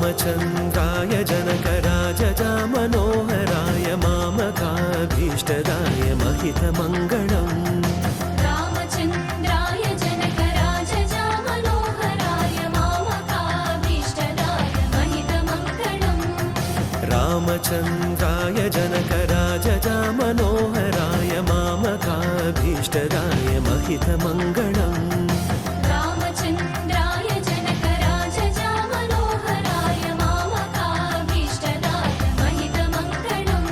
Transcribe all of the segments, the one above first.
रामचन्द्राय जनकराजजा मनोहराय मामकाभीष्टदाय महितमङ्गलम् रामचन्द्राय जनकराजजा मनोहराय मामकाभीष्टदाय महितमङ्गलम् रामचन्द्राय जनकराजजा मनोहराय मामकाभीष्टदाय महितमङ्गलम्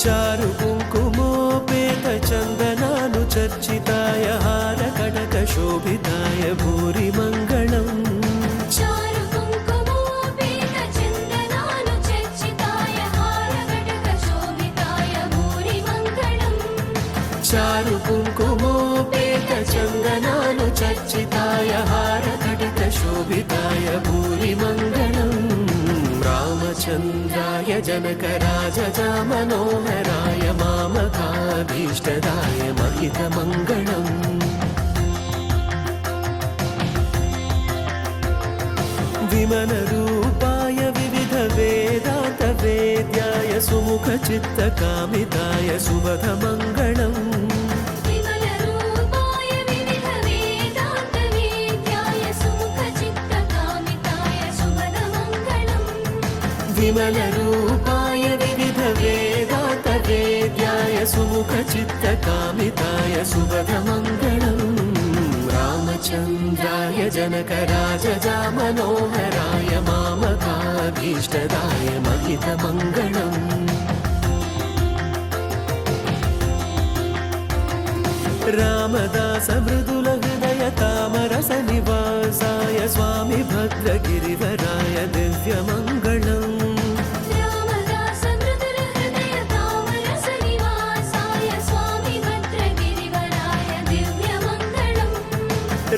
चारु कुङ्कुमोपेत चन्दनानुचर्चिताय हारकटकशोभिताय भूरि मङ्गलम् चारु कुङ्कुमोपेत चन्दनानुचर्चिताय हारकटकशोभिताय भूरि मङ्गलम् चारु कुङ्कुमोपेत चन्दनानुचर्चिताय हारकटकशोभिताय भूरि मङ्गलम् रामचन्द्राय जनकराजजा मनोहराय मामकाभीष्टदाय महितमङ्गलम् विमलरूपाय विविधवेदान्तवेद्याय सुमुखचित्तकामिताय सुबधमङ्गलम् विमलरूपाय विविधवेदान्तवेद्याय सुमुखचित्तकामिताय सुबधमङ्गलम् रामचन्द्राय जनकराजजा मनोहराय मामकाभीष्टदाय महितमङ्गलम् रामदास मृदुलहृदय तामरसनिवासाय स्वामी भद्रगिरिवराय दिव्यमङ्गलम्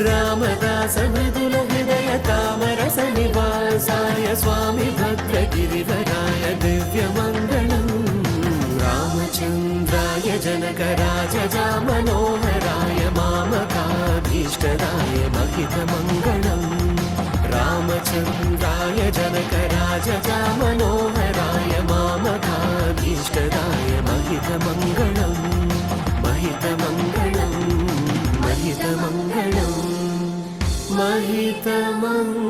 रामदास मृदुलहृदय तामरसनिवासाय स्वामी भद्रगिरिवराय दिव्यमङ्गलम् रामचन्द्राय जनकराजजा मनोहराय मामकाभीष्टदाय महितमङ्गलम् रामचन्द्राय जनकराजजा मनोहराय मामकाभीष्टदाय महितमङ्गलम् महितमङ्गलम् महितमङ्गलम् महितमङ्गलम्